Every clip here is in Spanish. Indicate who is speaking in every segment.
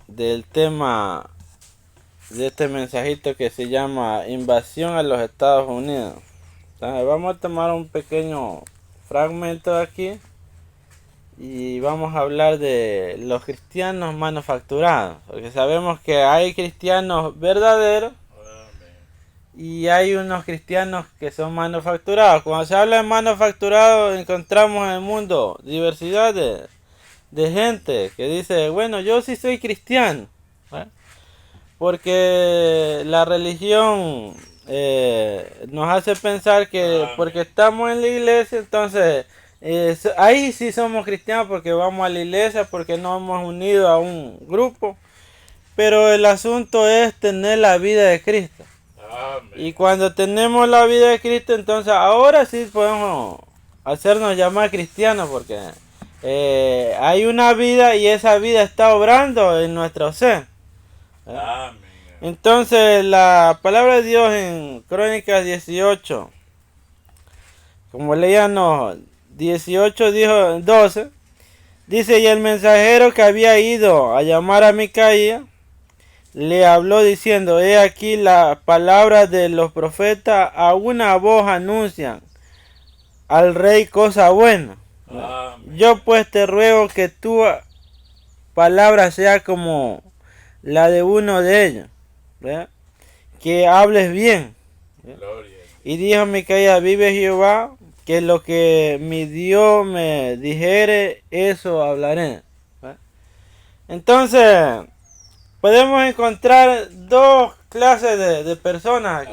Speaker 1: del tema de este mensajito que se llama invasión a los Estados Unidos. Entonces vamos a tomar un pequeño fragmento de aquí y vamos a hablar de los cristianos manufacturados, porque sabemos que hay cristianos verdaderos y hay unos cristianos que son manufacturados. Cuando se habla de manufacturados, encontramos en el mundo diversidad de gente que dice, bueno, yo sí soy cristiano, ¿eh? Porque la religión nos hace pensar que porque estamos en la iglesia, entonces ahí sí somos cristianos porque vamos a la iglesia, porque nos hemos unido a un grupo. Pero el asunto es tener la vida de Cristo. Amén. Y cuando tenemos la vida de Cristo, entonces ahora sí podemos hacernos llamar cristianos, porque hay una vida y esa vida está obrando en nuestro ser. Amén. Entonces la palabra de Dios en Crónicas 18, como leíamos 18, 12, dice: y el mensajero que había ido a llamar a Micaía le habló diciendo: he aquí las palabras de los profetas a una voz anuncian al rey cosa buena. Amén. Yo pues te ruego que tu palabra sea como la de uno de ellos, ¿verdad? Que hables bien. Y dijo Micaía: vive Jehová, que lo que mi Dios me dijere, eso hablaré. ¿Verdad? Entonces podemos encontrar dos clases de personas aquí.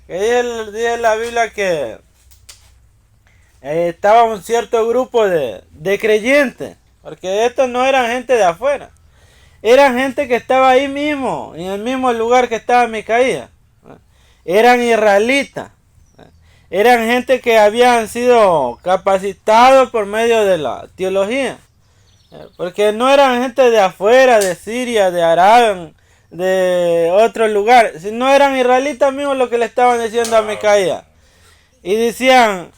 Speaker 1: Que dice la Biblia que estaba un cierto grupo de creyentes, porque estos no eran gente de afuera, eran gente que estaba ahí mismo, en el mismo lugar que estaba Micaía. Eran israelitas, eran gente que habían sido capacitados por medio de la teología. Porque no eran gente de afuera, de Siria, de Arabia, de otro lugar, sino eran israelitas mismos los que le estaban diciendo a Micaía. Y decían,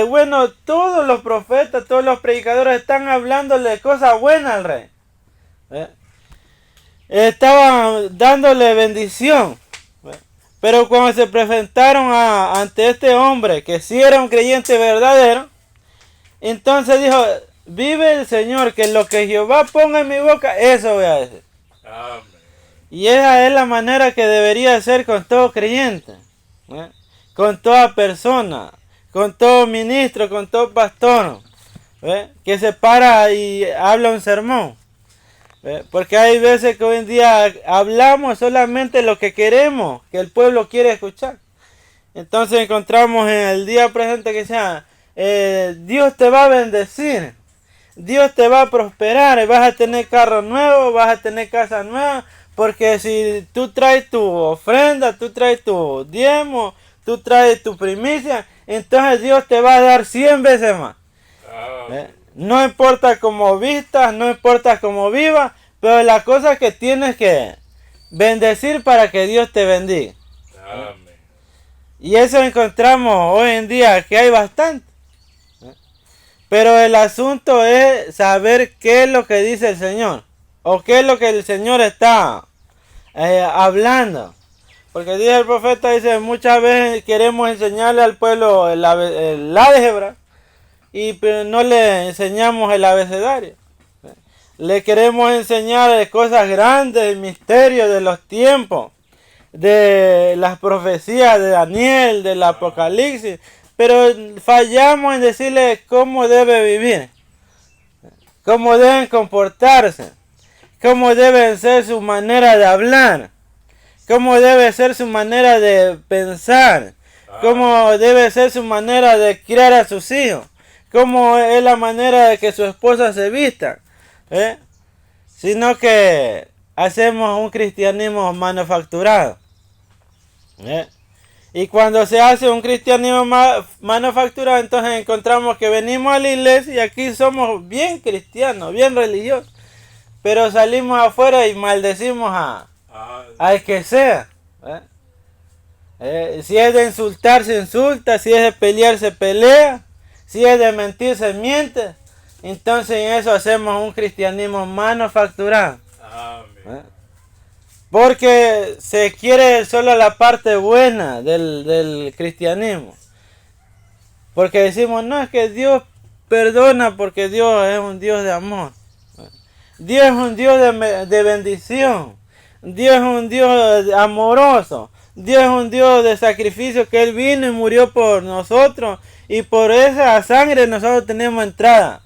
Speaker 1: bueno, todos los profetas, todos los predicadores están hablándole cosas buenas al rey. Estaban dándole bendición. Pero cuando se presentaron ante este hombre, que sí era un creyente verdadero, entonces dijo: vive el Señor, que lo que Jehová ponga en mi boca, eso voy a decir. Amén. Y esa es la manera que debería ser con todo creyente, con toda persona, con todo ministro, con todo pastor, que se para y habla un sermón. Porque hay veces que hoy en día hablamos solamente lo que queremos, que el pueblo quiere escuchar. Entonces encontramos en el día presente que sea, Dios te va a bendecir, Dios te va a prosperar, vas a tener carro nuevo, vas a tener casa nueva, porque si tú traes tu ofrenda, tú traes tu diezmo, tú traes tu primicia, entonces Dios te va a dar 100 veces más. No importa cómo vistas, no importa cómo vivas, pero la cosa es que tienes que bendecir para que Dios te bendiga. Amén. Y eso encontramos hoy en día que hay bastante. Pero el asunto es saber qué es lo que dice el Señor, o qué es lo que el Señor está hablando. Porque dice el profeta, dice, muchas veces queremos enseñarle al pueblo el álgebra, y no le enseñamos el abecedario. Le queremos enseñar cosas grandes, el misterio de los tiempos, de las profecías de Daniel, del Apocalipsis, pero fallamos en decirle cómo debe vivir, cómo deben comportarse, cómo debe ser su manera de hablar, cómo debe ser su manera de pensar, cómo debe ser su manera de criar a sus hijos, cómo es la manera de que su esposa se vista, sino que hacemos un cristianismo manufacturado. Y cuando se hace un cristianismo manufacturado, entonces encontramos que venimos a la iglesia y aquí somos bien cristianos, bien religiosos, pero salimos afuera y maldecimos al que sea. Si es de insultar, se insulta, si es de pelear, se pelea, si es de mentir, se miente. entonces en eso hacemos un cristianismo manufacturado.
Speaker 2: Amén.
Speaker 1: Porque se quiere solo la parte buena del cristianismo. Porque decimos, no, es que Dios perdona porque Dios es un Dios de amor. Dios es un Dios de bendición. Dios es un Dios amoroso. Dios es un Dios de sacrificio, que Él vino y murió por nosotros. Y por esa sangre nosotros tenemos entrada.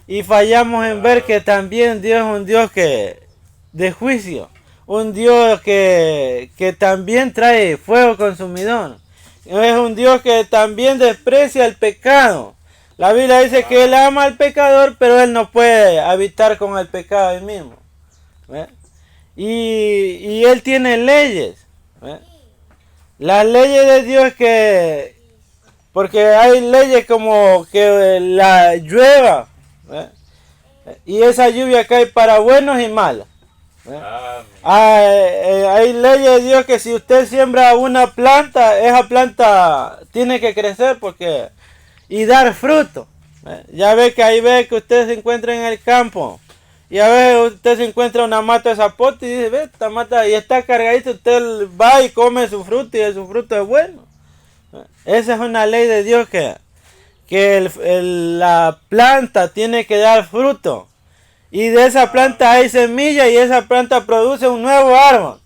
Speaker 1: Y fallamos en ver que también Dios es un Dios de juicio. Un Dios que también trae fuego consumidor. Es un Dios que también desprecia el pecado. La Biblia dice que Él ama al pecador, pero Él no puede habitar con el pecado Él mismo. ¿Ve? Y Él tiene leyes. ¿Ve? Las leyes de Dios porque hay leyes como que la llueva. ¿Ve? Y esa lluvia cae para buenos y malos. Hay leyes de Dios que si usted siembra una planta, esa planta tiene que crecer y dar fruto. Ya ve que hay veces que usted se encuentra en el campo y a veces usted se encuentra una mata de zapote y dice, ve, esta mata y está cargadita, usted va y come su fruto y su fruto es bueno. Esa es una ley de Dios que la planta tiene que dar fruto. Y de esa planta hay semilla y esa planta produce un nuevo árbol.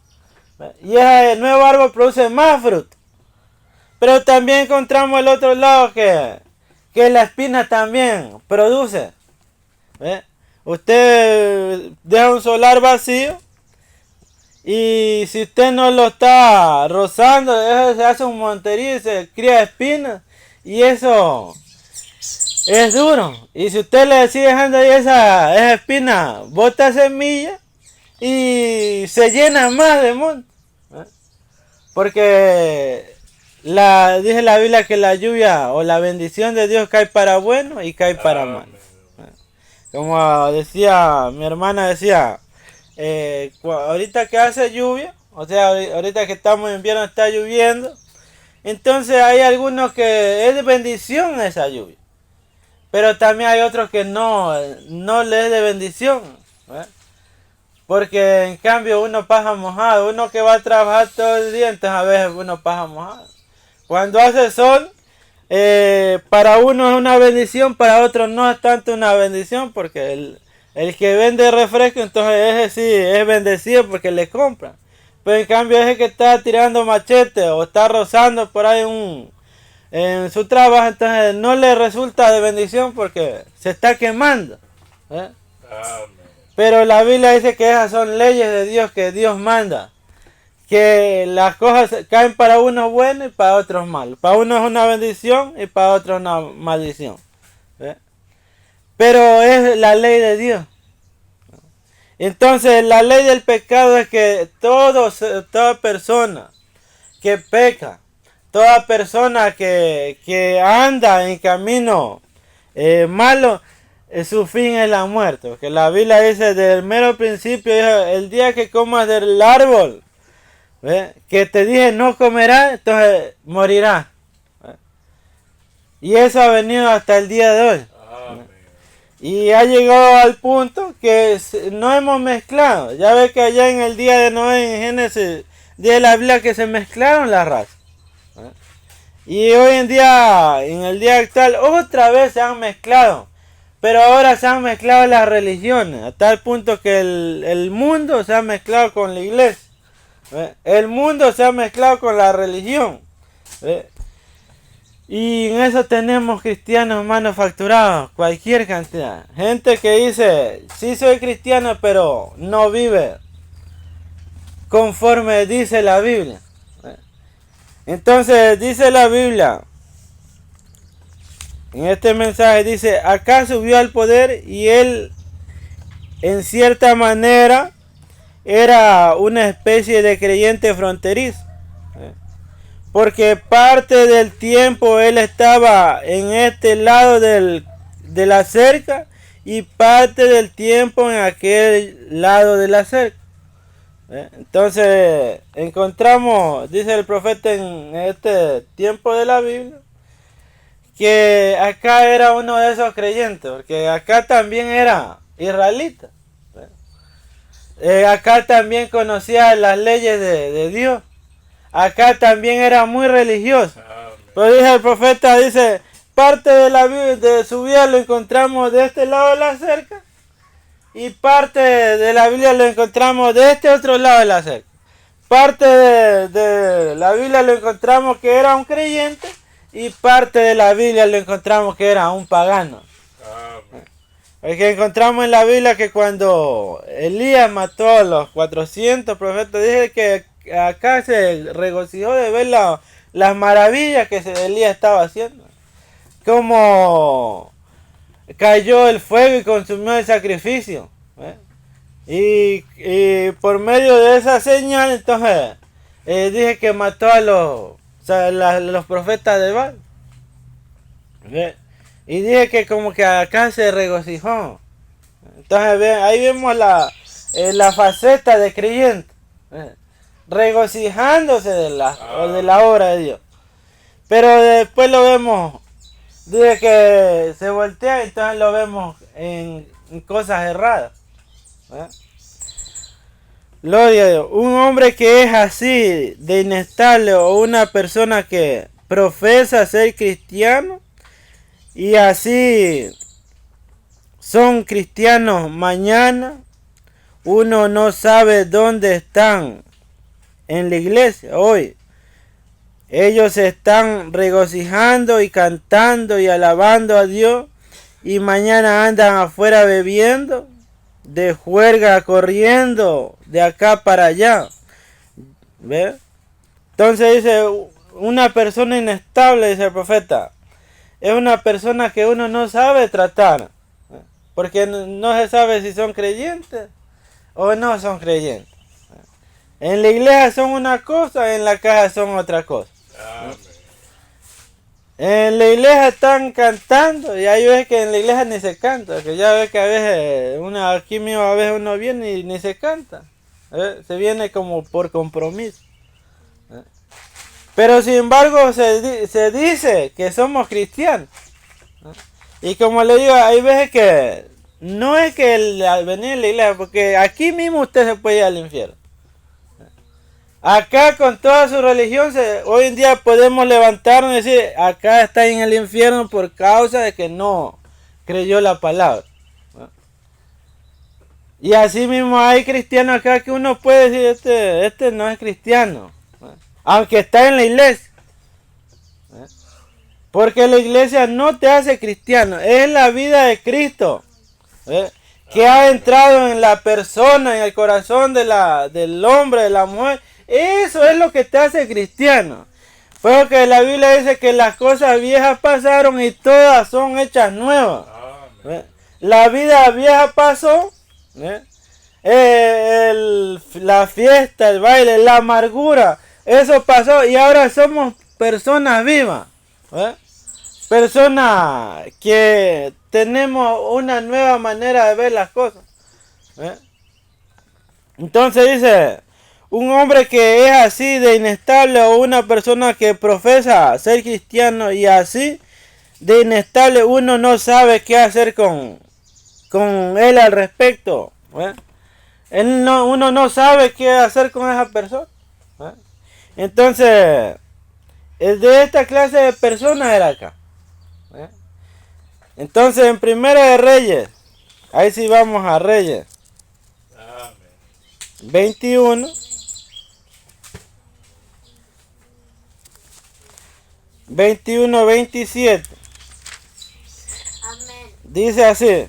Speaker 1: Y ese nuevo árbol produce más fruto. Pero también encontramos el otro lado que la espina también produce. ¿Ve? Usted deja un solar vacío y si usted no lo está rozando, se hace un monterío y se cría espinas. Y eso es duro. Y si usted le sigue dejando ahí esa espina, bota semilla y se llena más de monte. ¿Eh? Porque dice la Biblia que la lluvia o la bendición de Dios cae para bueno y cae para mal. Como decía, mi hermana decía, ahorita que hace lluvia, o sea, ahorita que estamos en invierno está lloviendo, entonces hay algunos que es de bendición esa lluvia. Pero también hay otros que no le es de bendición. ¿Eh? Porque en cambio uno pasa mojado. Uno que va a trabajar todo el día, entonces a veces uno pasa mojado. Cuando hace sol, para uno es una bendición, para otros no es tanto una bendición. Porque el que vende refresco, entonces ese sí es bendecido porque le compran. Pero en cambio ese que está tirando machete o está rozando por ahí en su trabajo, entonces no le resulta de bendición porque se está quemando. Pero la Biblia dice que esas son leyes de Dios que Dios manda. Que las cosas caen para unos buenos y para otros malos. Para unos es una bendición y para otros una maldición. Pero es la ley de Dios. Entonces la ley del pecado es que toda persona que peca, toda persona que anda en camino malo, su fin es la muerte. Porque la Biblia dice desde el mero principio, el día que comas del árbol, que te dije no comerás, entonces morirás. Y eso ha venido hasta el día de hoy. Y ha llegado al punto que no hemos mezclado. Ya ves que allá en el día de Noé, en Génesis, dice la Biblia que se mezclaron las razas. Y hoy en día, en el día actual, otra vez se han mezclado. Pero ahora se han mezclado las religiones, a tal punto que el mundo se ha mezclado con la iglesia. El mundo se ha mezclado con la religión. Y en eso tenemos cristianos manufacturados, cualquier cantidad. Gente que dice, sí soy cristiano, pero no vive conforme dice la Biblia. Entonces dice la Biblia, en este mensaje dice, acá subió al poder y él en cierta manera era una especie de creyente fronterizo. Porque parte del tiempo él estaba en este lado de la cerca y parte del tiempo en aquel lado de la cerca. Entonces encontramos, dice el profeta en este tiempo de la Biblia, que acá era uno de esos creyentes, porque acá también era israelita. Acá también conocía las leyes de Dios. Acá también era muy religioso. Pero dice el profeta, dice, parte de su vida lo encontramos de este lado de la cerca y parte de la Biblia lo encontramos de este otro lado de la cerca. Parte de la Biblia lo encontramos que era un creyente y parte de la Biblia lo encontramos que era un pagano. Porque encontramos en la Biblia que cuando Elías mató a los 400 profetas, dice que acá se regocijó de ver las maravillas que Elías estaba haciendo. Como cayó el fuego y consumió el sacrificio. Y por medio de esa señal, entonces, dije que mató a los profetas de Baal. Y dije que como que acá se regocijó. Entonces ahí vemos la faceta de creyente. Regocijándose de la obra de Dios. Pero después lo vemos, dije que se voltea y entonces lo vemos en cosas erradas. Gloria a Dios. Un hombre que es así de inestable o una persona que profesa ser cristiano y así son cristianos mañana, uno no sabe dónde están en la iglesia hoy. Ellos se están regocijando y cantando y alabando a Dios y mañana andan afuera bebiendo, de juerga corriendo de acá para allá. ¿Ve? Entonces dice, una persona inestable, dice el profeta, es una persona que uno no sabe tratar, porque no se sabe si son creyentes o no son creyentes. En la iglesia son una cosa, en la casa son otra cosa. En la iglesia están cantando y hay veces que en la iglesia ni se canta, que ya ves que a veces aquí mismo a veces uno viene y ni se canta, se viene como por compromiso. Pero sin embargo se dice que somos cristianos. Y como le digo, hay veces que no es que al venir a la iglesia, porque aquí mismo usted se puede ir al infierno. Acá con toda su religión, hoy en día podemos levantarnos y decir, acá está en el infierno por causa de que no creyó la palabra. Y así mismo hay cristianos acá que uno puede decir, este no es cristiano, aunque está en la iglesia. Porque la iglesia no te hace cristiano, es la vida de Cristo, que ha entrado en la persona, en el corazón del hombre, de la mujer. Eso es lo que te hace cristiano. Porque la Biblia dice que las cosas viejas pasaron y todas son hechas nuevas. La vida vieja pasó, la fiesta, el baile, la amargura, eso pasó y ahora somos personas vivas. Personas que tenemos una nueva manera de ver las cosas. Entonces dice, un hombre que es así de inestable o una persona que profesa ser cristiano y así de inestable, uno no sabe qué hacer con él al respecto. Uno no sabe qué hacer con esa persona. Entonces, el de esta clase de personas era acá. Entonces, en Primera de Reyes, ahí sí vamos a Reyes 21. 21-27.
Speaker 2: Amén.
Speaker 1: Dice así.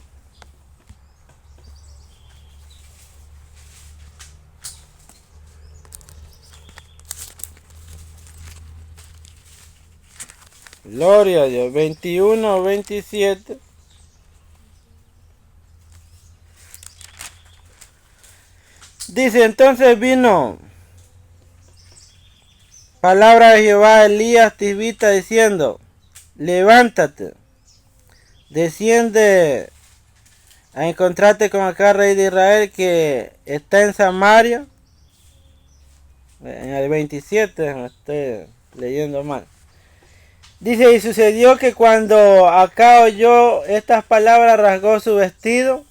Speaker 1: Gloria a Dios. 21-27. Dice, entonces vino palabra de Jehová a Elías Tisbita diciendo, levántate, desciende a encontrarte con acá rey de Israel que está en Samaria. En el 27, me estoy leyendo mal. Dice, y sucedió que cuando Acab oyó estas palabras, rasgó su vestido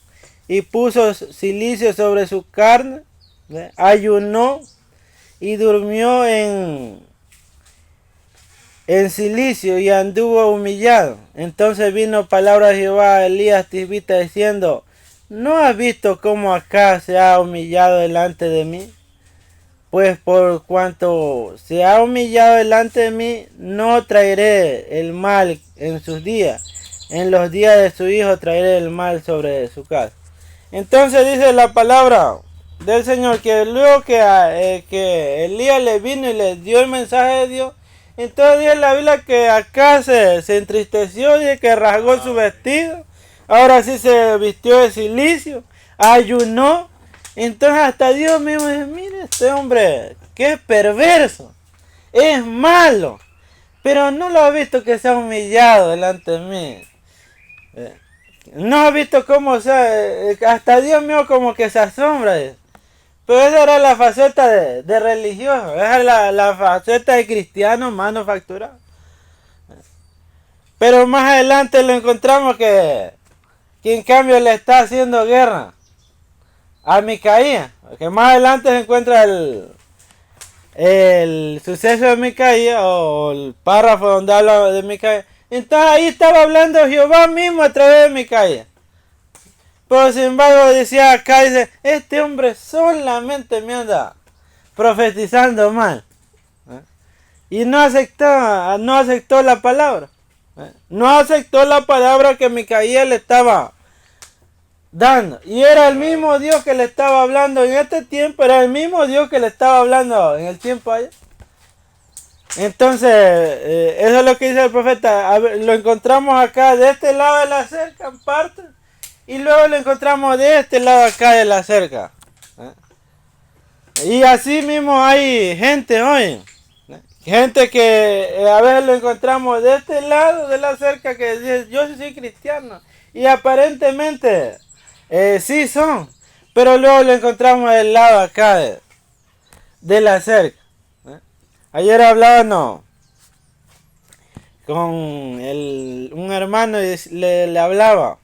Speaker 1: y puso cilicio sobre su carne, ¿ve? Ayunó y durmió en cilicio y anduvo humillado. Entonces vino palabra de Jehová a Elías Tisbita diciendo, ¿no has visto cómo Acab se ha humillado delante de mí? Pues por cuanto se ha humillado delante de mí, no traeré el mal en sus días. En los días de su hijo traeré el mal sobre su casa. Entonces dice la palabra del Señor que luego que Elías le vino y le dio el mensaje de Dios, entonces dice la Biblia que acá se entristeció y que rasgó su vestido. Ahora sí se vistió de cilicio, ayunó. Entonces hasta Dios mismo dice, mire este hombre, que es perverso, es malo, pero no lo ha visto que se ha humillado delante de mí. No ha visto cómo hasta Dios mío como que se asombra. Pero esa era la faceta de religioso, esa era la faceta de cristiano manufacturado. Pero más adelante lo encontramos que en cambio le está haciendo guerra a Micaías, que más adelante se encuentra el suceso de Micaías o el párrafo donde habla de Micaías. Entonces ahí estaba hablando Jehová mismo a través de Micaías. Pero sin embargo decía acá, dice, este hombre solamente me anda profetizando mal. Y no aceptó la palabra. No aceptó la palabra que Micaías le estaba dando. Y era el mismo Dios que le estaba hablando en este tiempo, era el mismo Dios que le estaba hablando en el tiempo allá. Entonces, eso es lo que dice el profeta. Lo encontramos acá de este lado de la cerca en parte. Y luego lo encontramos de este lado acá de la cerca. Y así mismo hay gente hoy. Gente que a veces lo encontramos de este lado de la cerca que dice, yo soy cristiano. Y aparentemente sí son. Pero luego lo encontramos del lado acá de la cerca. Ayer hablábamos con un hermano y le hablaba.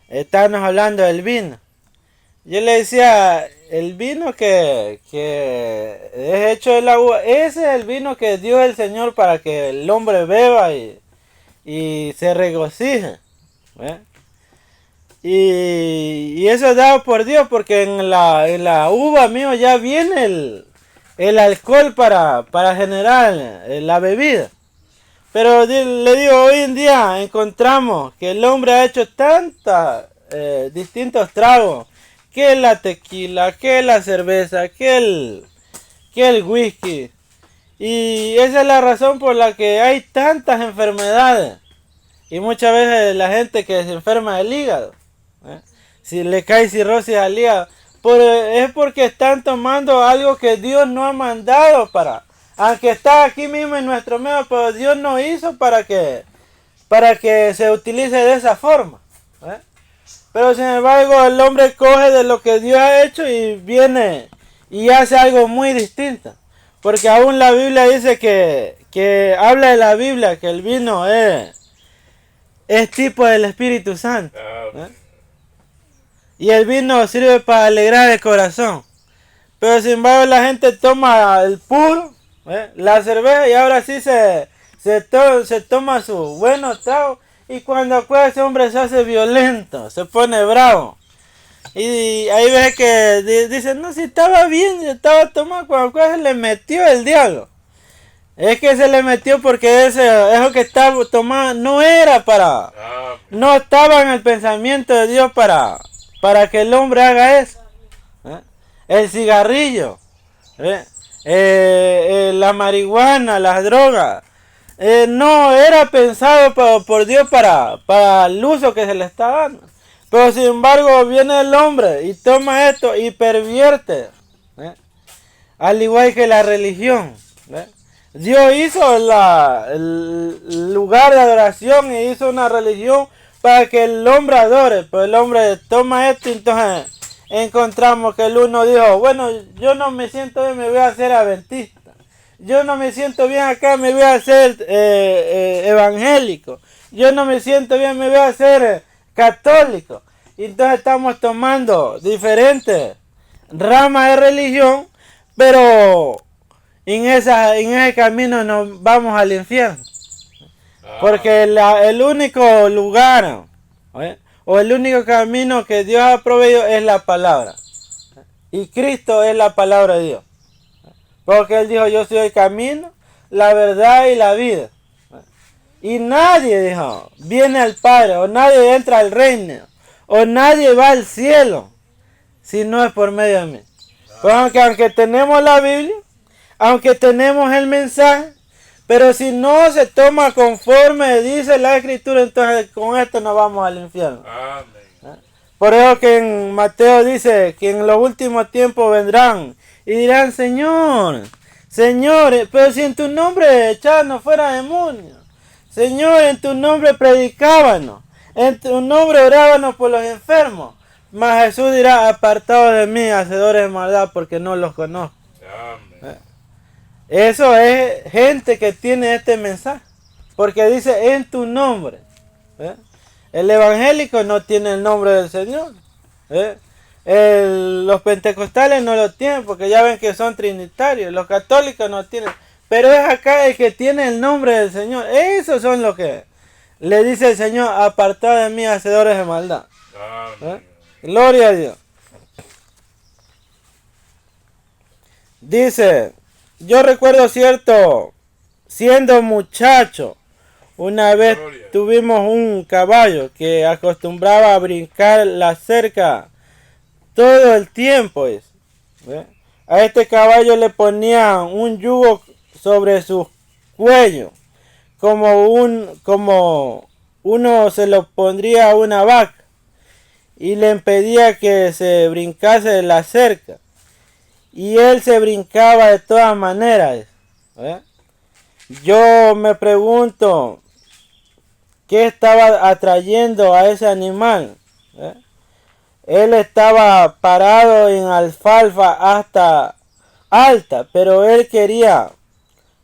Speaker 1: Estábamos hablando del vino. Yo le decía, el vino que es hecho de la uva, ese es el vino que dio el Señor para que el hombre beba y se regocije. Y eso es dado por Dios, porque en la uva mío ya viene el alcohol para generar la bebida. Pero le digo, hoy en día encontramos que el hombre ha hecho tantos distintos tragos, que la tequila, que la cerveza, que el whisky. Y esa es la razón por la que hay tantas enfermedades. Y muchas veces la gente que se enferma del hígado, si le cae cirrosis al hígado, es porque están tomando algo que Dios no ha mandado aunque está aquí mismo en nuestro medio, pero Dios no hizo para que se utilice de esa forma. Pero sin embargo el hombre coge de lo que Dios ha hecho y viene y hace algo muy distinto. Porque aún la Biblia dice que habla de la Biblia que el vino es tipo del Espíritu Santo. Y el vino sirve para alegrar el corazón. Pero sin embargo la gente toma el puro, la cerveza, y ahora sí se toma su buenos tragos. Y cuando acuerda ese hombre se hace violento, se pone bravo. Y ahí ves que dice, no, si estaba bien, si estaba tomando, cuando acuerda se le metió el diablo. Es que se le metió porque eso que estaba tomando no era no estaba en el pensamiento de Dios para que el hombre haga eso. El cigarrillo, la marihuana, las drogas, no era pensado por Dios para el uso que se le está dando. Pero sin embargo viene el hombre y toma esto y pervierte, al igual que la religión. Dios hizo el lugar de adoración y hizo una religión para que el hombre adore, pero el hombre toma esto y entonces encontramos que el uno dijo, bueno, yo no me siento bien, me voy a hacer adventista. yo no me siento bien acá, me voy a hacer evangélico. Yo no me siento bien, me voy a hacer católico. Y entonces estamos tomando diferentes ramas de religión, pero en ese camino nos vamos al infierno. Porque el único lugar, ¿eh? O el único camino que Dios ha proveído es la palabra. Y Cristo es la palabra de Dios. Porque Él dijo, yo soy el camino, la verdad y la vida. Y nadie, dijo, viene al Padre, o nadie entra al reino, o nadie va al cielo, si no es por medio de mí. Pues aunque tenemos la Biblia, aunque tenemos el mensaje, pero si no se toma conforme dice la Escritura, entonces con esto nos vamos al infierno. Amén. Por eso que en Mateo dice que en los últimos tiempos vendrán y dirán, Señor, pero si en tu nombre echábamos fuera demonios, Señor, en tu nombre predicábamos, en tu nombre orábamos por los enfermos. Mas Jesús dirá, apartados de mí, hacedores de maldad, porque no los conozco. Amén. Eso es gente que tiene este mensaje, porque dice en tu nombre. El evangélico no tiene el nombre del Señor. Los pentecostales no lo tienen, porque ya ven que son trinitarios. Los católicos no tienen. Pero es acá el que tiene el nombre del Señor. Esos son los que le dice el Señor, apartad de mí, hacedores de maldad. Gloria a Dios. Dice, yo recuerdo siendo muchacho, una vez tuvimos un caballo que acostumbraba a brincar la cerca todo el tiempo. A este caballo le ponían un yugo sobre su cuello, como uno se lo pondría a una vaca, y le impedía que se brincase la cerca. Y él se brincaba de todas maneras. Yo me pregunto, ¿qué estaba atrayendo a ese animal? Él estaba parado en alfalfa hasta alta, pero él quería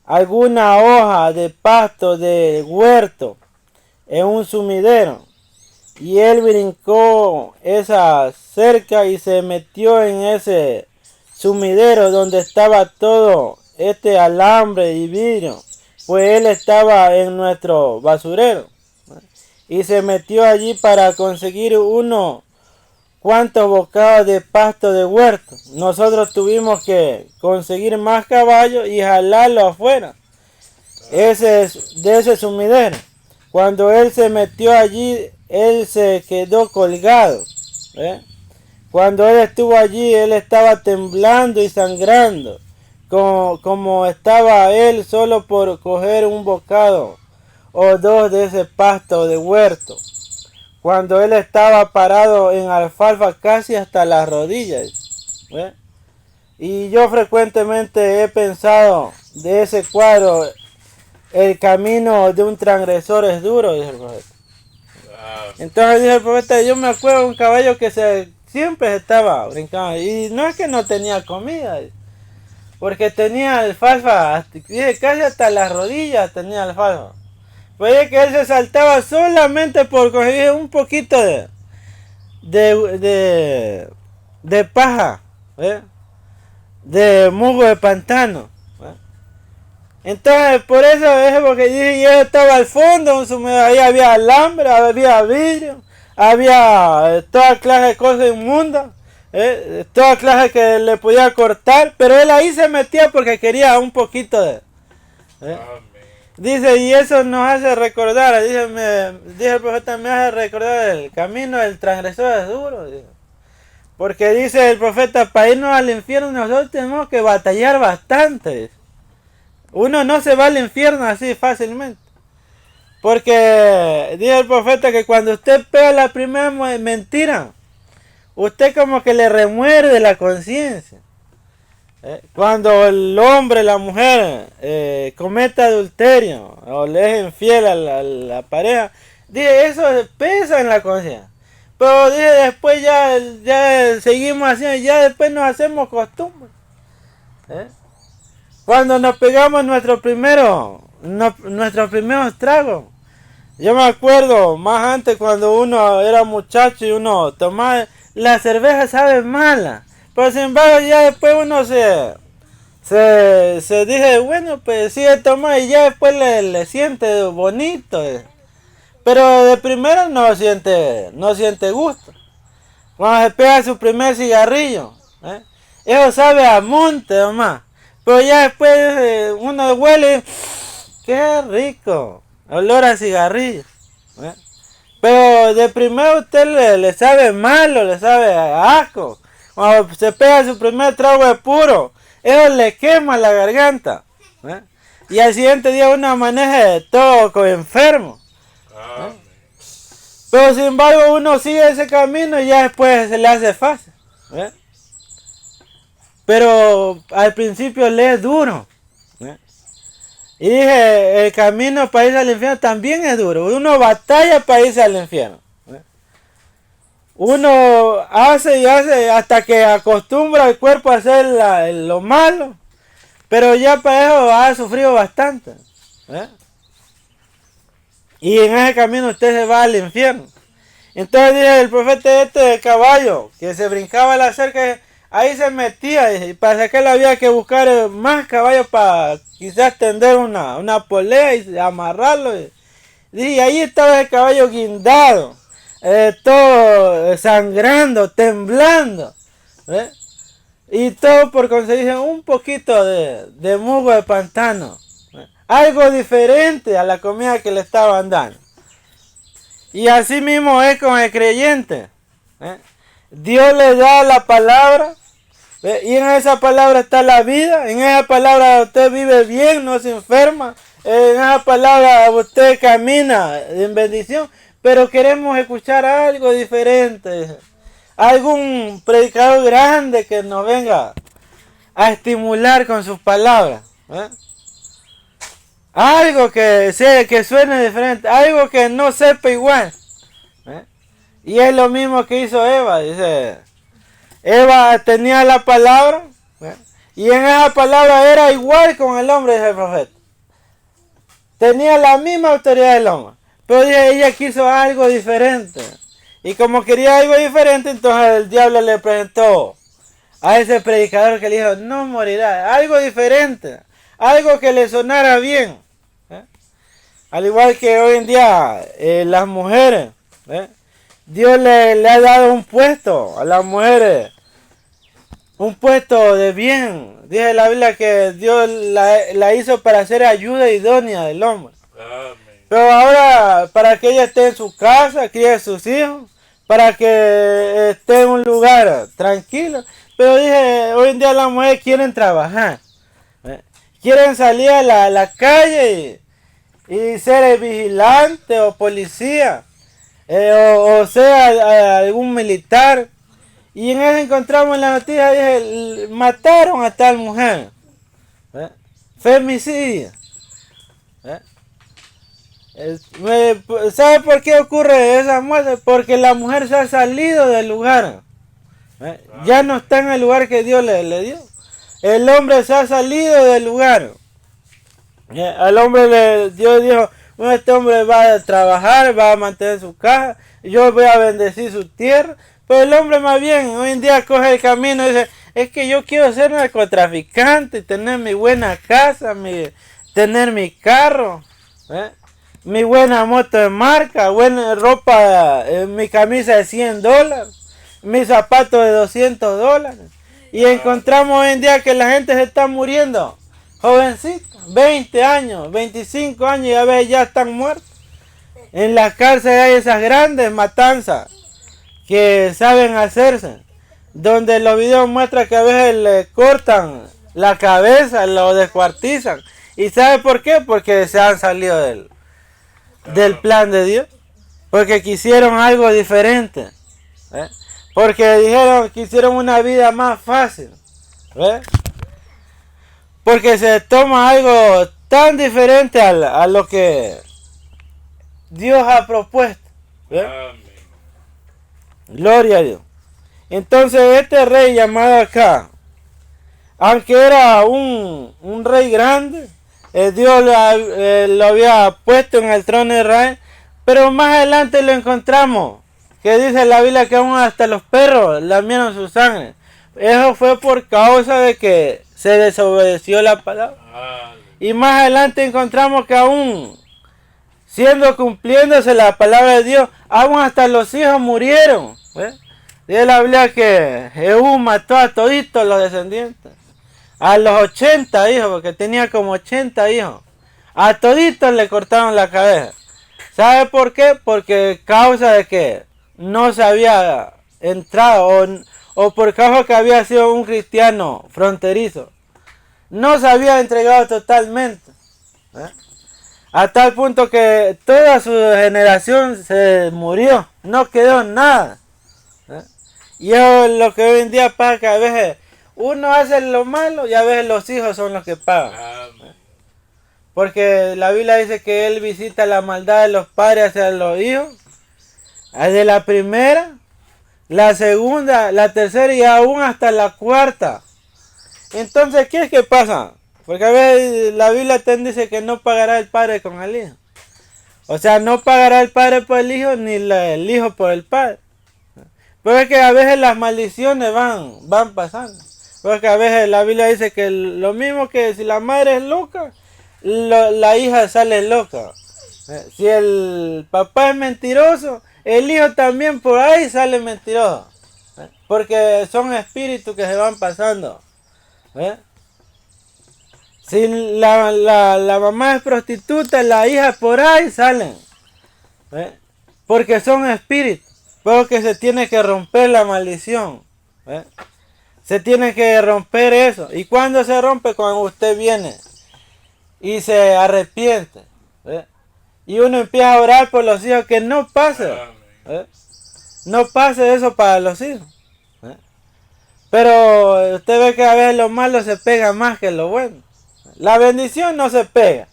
Speaker 1: alguna hoja de pasto de huerto en un sumidero. Y él brincó esa cerca y se metió en ese sumidero donde estaba todo este alambre y vidrio, pues él estaba en nuestro basurero. Y se metió allí para conseguir unos cuantos bocados de pasto de huerto. Nosotros tuvimos que conseguir más caballos y jalarlo afuera de ese sumidero. Cuando él se metió allí, él se quedó colgado. Cuando él estuvo allí, él estaba temblando y sangrando, como estaba él solo por coger un bocado o dos de ese pasto de huerto. Cuando él estaba parado en alfalfa casi hasta las rodillas. Y yo frecuentemente he pensado de ese cuadro, el camino de un transgresor es duro, dice el profeta. Entonces dice el profeta, yo me acuerdo de un caballo que siempre estaba brincando, y no es que no tenía comida, porque tenía alfalfa, casi hasta las rodillas tenía alfalfa. Pues que él se saltaba solamente por coger un poquito de paja, de musgo de pantano. Entonces por eso es porque dije, yo estaba al fondo, ahí había alambre, había vidrio, había toda clase de cosas inmundas, toda clase que le podía cortar, pero él ahí se metía porque quería un poquito de... Dice, y eso nos hace recordar, dice el profeta, me hace recordar el camino del transgresor es duro. Dice. Porque dice el profeta, para irnos al infierno nosotros tenemos que batallar bastante. Dice. Uno no se va al infierno así fácilmente. Porque dice el profeta que cuando usted pega la primera mentira, usted como que le remuerde la conciencia. Cuando el hombre, la mujer comete adulterio o le es infiel a la pareja, dice, eso pesa en la conciencia. Pero dice, después ya seguimos haciendo, ya después nos hacemos costumbre. cuando nos pegamos nuestros primeros tragos. Yo me acuerdo más antes cuando uno era muchacho y uno tomaba, la cerveza sabe mala, pero sin embargo ya después uno se dice, bueno, pues sigue tomando y ya después le siente bonito. Pero de primero no siente gusto. Cuando se pega su primer cigarrillo, eso sabe a monte nomás. Pero ya después uno huele, qué rico, olor a cigarrillo. Pero de primero usted le sabe malo, le sabe a asco. Cuando se pega su primer trago de puro, eso le quema la garganta. Y al siguiente día uno amanece todo enfermo. Pero sin embargo uno sigue ese camino y ya después se le hace fácil. Pero al principio le es duro. Y dije, el camino para irse al infierno también es duro. Uno batalla para irse al infierno. Uno hace y hace hasta que acostumbra el cuerpo a hacer lo malo. Pero ya para eso ha sufrido bastante. Y en ese camino usted se va al infierno. Entonces dije, el profeta del caballo, que se brincaba la cerca, ahí se metía. Y para sacarlo había que buscar más caballos para quizás tender una polea y amarrarlo. Y ahí estaba el caballo guindado, todo sangrando, temblando. Y todo por conseguir un poquito de musgo de pantano. Algo diferente a la comida que le estaban dando. Y así mismo es con el creyente. Dios le da la palabra. Y en esa palabra está la vida. En esa palabra usted vive bien, no se enferma. En esa palabra usted camina en bendición. Pero queremos escuchar algo diferente. Algún predicador grande que nos venga a estimular con sus palabras. Algo que suene diferente. Algo que no sepa igual. Y es lo mismo que hizo Eva. Dice, Eva tenía la palabra. Y en esa palabra era igual con el hombre, dice el profeta. Tenía la misma autoridad del hombre. Pero ella quiso algo diferente. Y como quería algo diferente, entonces el diablo le presentó a ese predicador que le dijo, no morirá. Algo diferente. Algo que le sonara bien. Al igual que hoy en día las mujeres. Dios le ha dado un puesto a las mujeres. Un puesto de bien. Dice la Biblia que Dios la hizo para ser ayuda idónea del hombre. Amén. Pero ahora, para que ella esté en su casa, críe a sus hijos, para que esté en un lugar tranquilo. Pero dije, hoy en día las mujeres quieren trabajar. Quieren salir a la calle y ser vigilante o policía. O sea algún militar. Y en eso encontramos en la noticia, dije, mataron a tal mujer. Femicidio. ¿Sabe por qué ocurre esa muerte? Porque la mujer se ha salido del lugar. Ya no está en el lugar que Dios le dio. El hombre se ha salido del lugar. Al hombre Dios dijo, bueno, este hombre va a trabajar, va a mantener su casa, yo voy a bendecir su tierra. Pero el hombre más bien hoy en día coge el camino y dice, es que yo quiero ser narcotraficante, tener mi buena casa, tener mi carro, mi buena moto de marca, buena ropa, mi camisa de $100, mis zapatos de $200. Y encontramos hoy en día que la gente se está muriendo, jovencitos, 20 años, 25 años y a veces ya están muertos. En las cárceles hay esas grandes matanzas que saben hacerse, donde los videos muestran que a veces le cortan la cabeza, lo descuartizan. ¿Y sabe por qué? Porque se han salido del plan de Dios, porque quisieron algo diferente, porque dijeron que hicieron una vida más fácil, porque se toma algo tan diferente a lo que Dios ha propuesto. Gloria a Dios. Entonces este rey llamado acá, aunque era un rey grande, Dios lo había puesto en el trono de Israel, pero más adelante lo encontramos, que dice la Biblia que aún hasta los perros lamieron su sangre. Eso fue por causa de que se desobedeció la palabra. Y más adelante encontramos que aún cumpliéndose la palabra de Dios, aún hasta los hijos murieron. Dice la Biblia que Jehú mató a toditos los descendientes. A los 80 hijos, porque tenía como 80 hijos. A toditos le cortaron la cabeza. ¿Sabe por qué? Porque causa de que no se había entrado o por causa que había sido un cristiano fronterizo. No se había entregado totalmente. A tal punto que toda su generación se murió. No quedó nada. Y eso es lo que hoy en día pasa, que a veces uno hace lo malo y a veces los hijos son los que pagan. Porque la Biblia dice que Él visita la maldad de los padres hacia los hijos. Desde la primera, la segunda, la tercera y aún hasta la cuarta. Entonces, ¿qué es que pasa? Porque a veces la Biblia te dice que no pagará el padre con el hijo. O sea, no pagará el padre por el hijo ni el hijo por el padre. Pero es que a veces las maldiciones van pasando. Porque a veces la Biblia dice que lo mismo que si la madre es loca, la hija sale loca. Si el papá es mentiroso, el hijo también por ahí sale mentiroso. Porque son espíritus que se van pasando. Si la mamá es prostituta, la hija por ahí salen. Porque son espíritus. Porque se tiene que romper la maldición. Se tiene que romper eso. ¿Y cuándo se rompe? Cuando usted viene y se arrepiente. Y uno empieza a orar por los hijos, que no pase. No pase eso para los hijos. Pero usted ve que a veces lo malo se pega más que lo bueno. La bendición no se pega.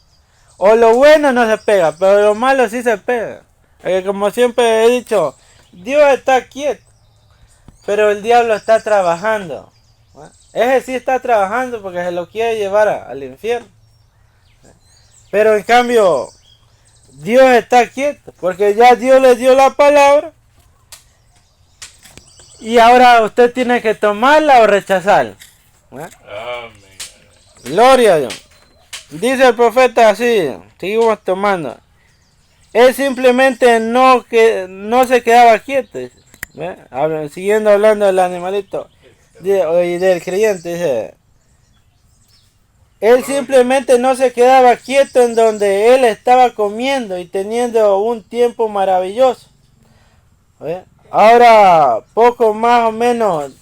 Speaker 1: O lo bueno no se pega, pero lo malo sí se pega. Como siempre he dicho, Dios está quieto, pero el diablo está trabajando. Ese sí está trabajando porque se lo quiere llevar al infierno. Pero en cambio, Dios está quieto porque ya Dios le dio la palabra. Y ahora usted tiene que tomarla o rechazarla. Gloria a Dios. Dice el profeta así, seguimos tomando. Él simplemente no se quedaba quieto. Siguiendo hablando del animalito y del creyente, dice. Él simplemente no se quedaba quieto en donde él estaba comiendo y teniendo un tiempo maravilloso. Ahora, poco más o menos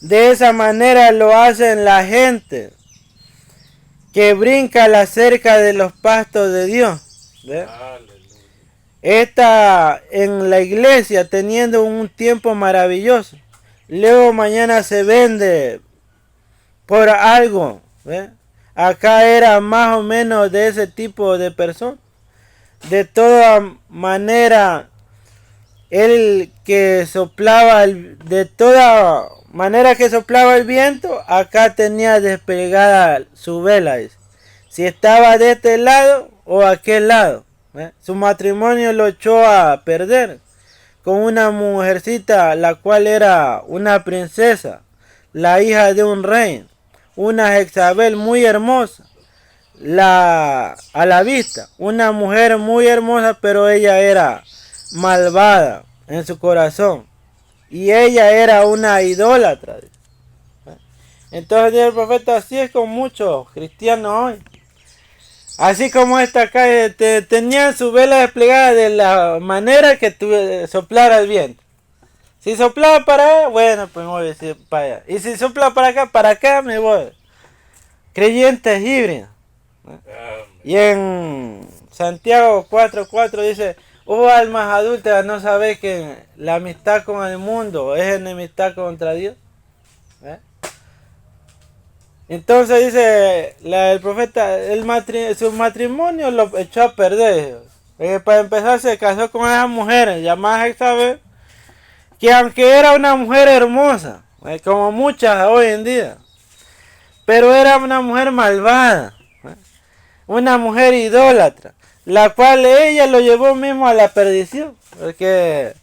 Speaker 1: de esa manera lo hacen la gente que brinca la cerca de los pastos de Dios. Está en la iglesia teniendo un tiempo maravilloso. Luego mañana se vende por algo. Acá era más o menos de ese tipo de persona. De toda manera, de toda manera que soplaba el viento, acá tenía desplegada su vela. Si estaba de este lado o aquel lado. Su matrimonio lo echó a perder con una mujercita, la cual era una princesa, la hija de un rey, una Jezabel muy hermosa, a la vista, una mujer muy hermosa, pero ella era malvada en su corazón y ella era una idólatra. Entonces dice el profeta, así es con muchos cristianos hoy. Así como esta acá tenían su vela desplegada de la manera que soplara el viento. Si soplaba para allá, bueno, pues me voy a decir para allá. Y si sopla para acá me voy. Creyentes híbridos. Y en Santiago 4:4 dice, oh almas adúlteras, ¿no sabéis que la amistad con el mundo es enemistad contra Dios? Entonces dice el profeta, su matrimonio lo echó a perder. Para empezar se casó con esa mujer llamada Jezabel, que aunque era una mujer hermosa, como muchas hoy en día, pero era una mujer malvada, una mujer idólatra, la cual ella lo llevó mismo a la perdición, porque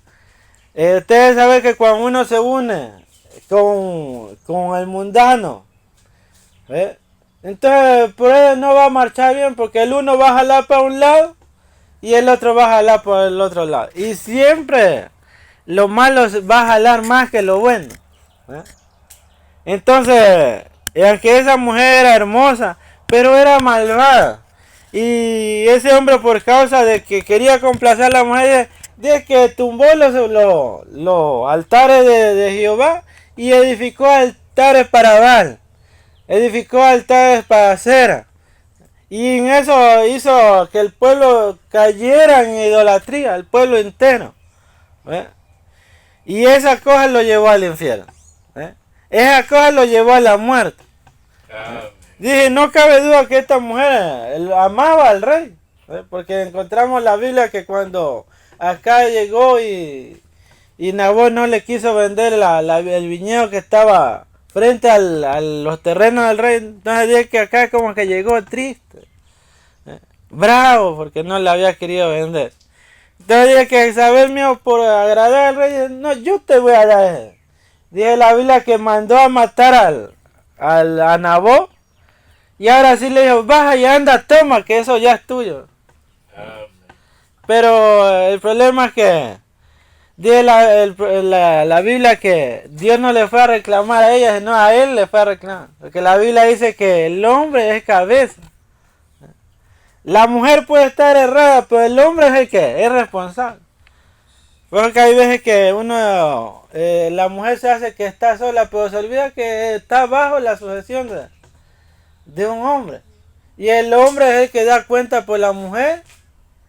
Speaker 1: ustedes saben que cuando uno se une con el mundano, entonces por eso no va a marchar bien, porque el uno va a jalar para un lado y el otro va a jalar por el otro lado, y siempre lo malo va a jalar más que lo bueno. Entonces, aunque esa mujer era hermosa, pero era malvada, y ese hombre, por causa de que quería complacer a la mujer, de que tumbó los altares de Jehová y edificó altares para Baal, edificó altares para Acera, y en eso hizo que el pueblo cayera en idolatría, el pueblo entero. Y esa cosa lo llevó al infierno. Esa cosa lo llevó a la muerte. Dije, no cabe duda que esta mujer amaba al rey. Porque encontramos en la Biblia que cuando acá llegó y Nabot no le quiso vender el viñedo que estaba frente a los terrenos del rey, entonces dije que acá como que llegó triste, bravo, porque no le había querido vender. Entonces dije que Isabel mío, por agradar al rey, no, yo te voy a dar. Dije la Biblia que mandó a matar a Nabot, y ahora sí le dijo, baja y anda, toma, que eso ya es tuyo. Pero el problema es que dice la Biblia que Dios no le fue a reclamar a ella, sino a él le fue a reclamar. Porque la Biblia dice que el hombre es cabeza. La mujer puede estar errada, pero el hombre es el que es responsable. Porque hay veces que la mujer se hace que está sola, pero se olvida que está bajo la sujeción de un hombre. Y el hombre es el que da cuenta por la mujer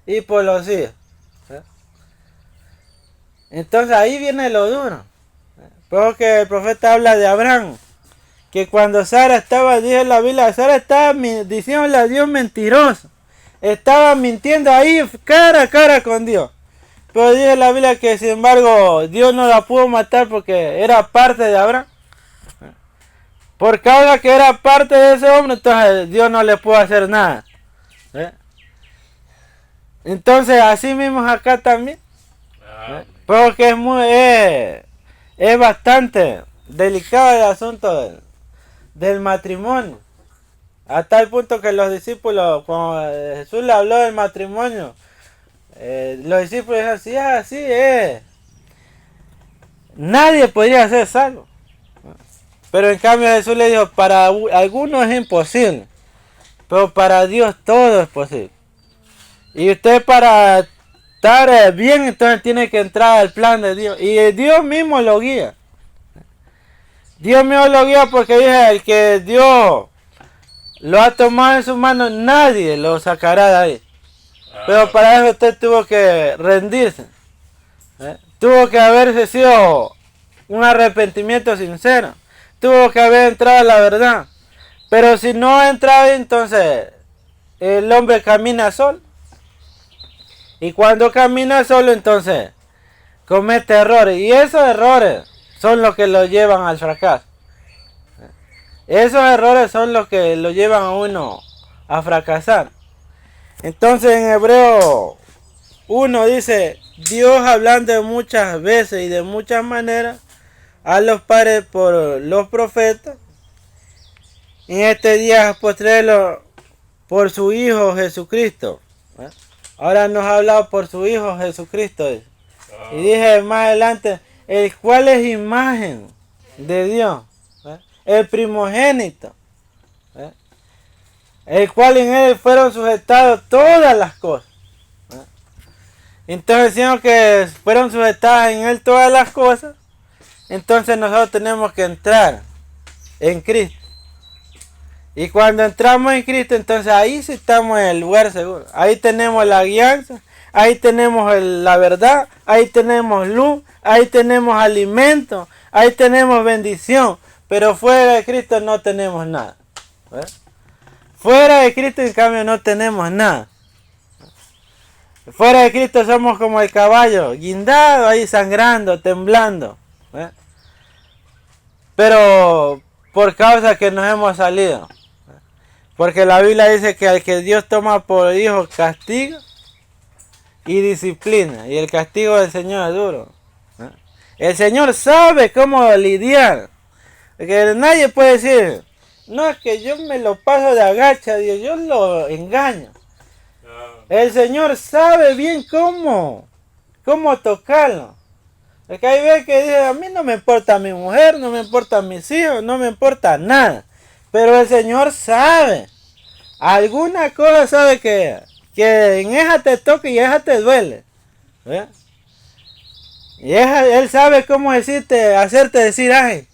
Speaker 1: y por los hijos. Entonces ahí viene lo duro. Porque el profeta habla de Abraham, que cuando Sara estaba, dice la Biblia, Sara estaba diciéndole a Dios mentiroso. Estaba mintiendo ahí cara a cara con Dios. Pero dice la Biblia que sin embargo Dios no la pudo matar porque era parte de Abraham. Por causa que era parte de ese hombre, entonces Dios no le pudo hacer nada. Entonces así mismo acá también. Porque es bastante delicado el asunto del matrimonio. A tal punto que los discípulos, cuando Jesús le habló del matrimonio, los discípulos dijeron, sí, así es. Nadie podría ser salvo. Pero en cambio Jesús le dijo, para algunos es imposible, pero para Dios todo es posible. Y usted para estar bien, entonces tiene que entrar al plan de Dios. Y Dios mismo lo guía. Dios mismo lo guía porque dice, el que Dios lo ha tomado en sus manos, nadie lo sacará de ahí. Pero para eso usted tuvo que rendirse. Tuvo que haberse sido un arrepentimiento sincero. Tuvo que haber entrado a la verdad. Pero si no ha entrado, entonces el hombre camina solo. Y cuando camina solo, entonces comete errores. Y esos errores son los que lo llevan al fracaso. Esos errores son los que lo llevan a uno a fracasar. Entonces en Hebreo 1 dice, Dios hablando muchas veces y de muchas maneras a los padres por los profetas, en este día postrero por su Hijo Jesucristo. Ahora nos ha hablado por su Hijo Jesucristo. Y dije más adelante, el cual es imagen de Dios, el primogénito, el cual en él fueron sujetadas todas las cosas. Entonces, siendo que fueron sujetadas en él todas las cosas, entonces nosotros tenemos que entrar en Cristo. Y cuando entramos en Cristo, entonces ahí sí estamos en el lugar seguro. Ahí tenemos la guianza, ahí tenemos la verdad, ahí tenemos luz, ahí tenemos alimento, ahí tenemos bendición. Pero fuera de Cristo no tenemos nada. Fuera de Cristo, en cambio, no tenemos nada. Fuera de Cristo somos como el caballo, guindado ahí sangrando, temblando. Pero por causa que nos hemos salido. Porque la Biblia dice que al que Dios toma por hijo castiga y disciplina. Y el castigo del Señor es duro. El Señor sabe cómo lidiar. Porque nadie puede decir, no, es que yo me lo paso de agacha, Dios, yo lo engaño. El Señor sabe bien cómo tocarlo. Porque hay veces que dice, a mí no me importa mi mujer, no me importa mis hijos, no me importa nada. Pero el Señor sabe. Alguna cosa sabe que en esa te toca y esa te duele. ¿Ve? Y Él sabe cómo hacerte decir ay.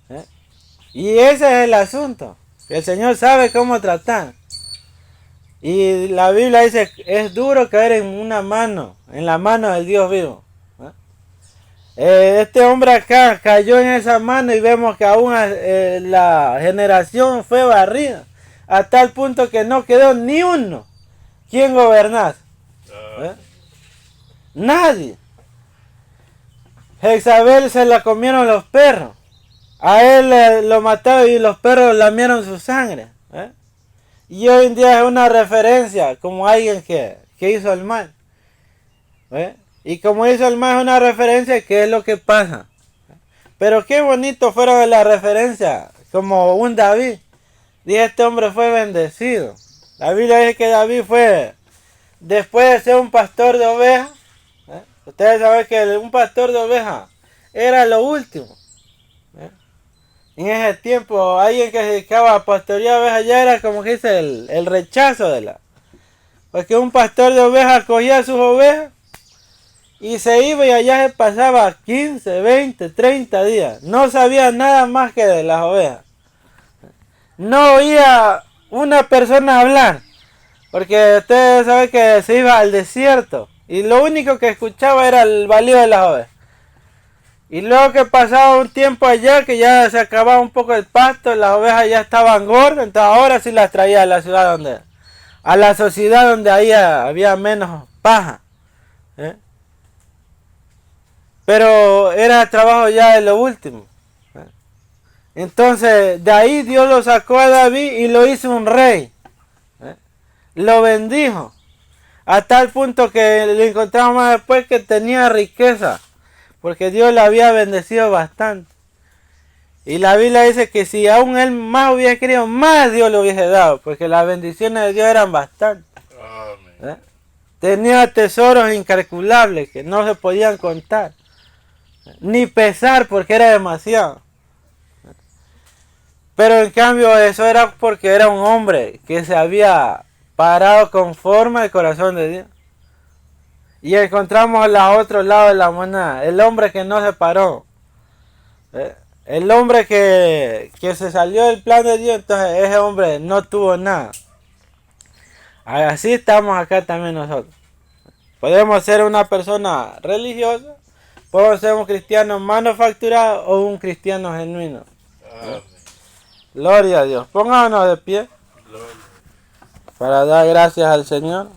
Speaker 1: ¿Ve? Y ese es el asunto. El Señor sabe cómo tratar. Y la Biblia dice, es duro caer en la mano del Dios vivo. Este hombre acá cayó en esa mano y vemos que aún la generación fue barrida. A tal punto que no quedó ni uno quien gobernase. Nadie. Jezabel se la comieron los perros. A él lo mataron y los perros lamieron su sangre. Y hoy en día es una referencia como alguien que hizo el mal. Y como hizo el mal es una referencia, ¿qué es lo que pasa? Pero qué bonito fueron las referencias, como un David. Dice, este hombre fue bendecido. La Biblia dice que David fue, después de ser un pastor de ovejas, ustedes saben que un pastor de ovejas era lo último. En ese tiempo, alguien que se dedicaba a pastorear ovejas ya era como que dice el rechazo de la. Porque un pastor de ovejas cogía sus ovejas y se iba y allá se pasaba 15, 20, 30 días. No sabía nada más que de las ovejas. No oía una persona hablar. Porque ustedes saben que se iba al desierto. Y lo único que escuchaba era el balido de las ovejas. Y luego que pasaba un tiempo allá, que ya se acababa un poco el pasto, las ovejas ya estaban gordas, entonces ahora sí las traía a la ciudad a la sociedad donde ahí había menos paja. Pero era trabajo ya de lo último. Entonces de ahí Dios lo sacó a David y lo hizo un rey. Lo bendijo. A tal punto que le encontramos más después que tenía riqueza. Porque Dios le había bendecido bastante. Y la Biblia dice que si aún él más hubiera querido, más Dios le hubiese dado. Porque las bendiciones de Dios eran bastantes. Tenía tesoros incalculables que no se podían contar. Ni pesar porque era demasiado. Pero en cambio eso era porque era un hombre que se había parado conforme al corazón de Dios. Y encontramos al otro lado de la moneda, el hombre que no se paró. El hombre que se salió del plan de Dios, entonces ese hombre no tuvo nada. Así estamos acá también nosotros. Podemos ser una persona religiosa, podemos ser un cristiano manufacturado o un cristiano genuino. Gloria a Dios. Pongámonos de pie para dar gracias al Señor.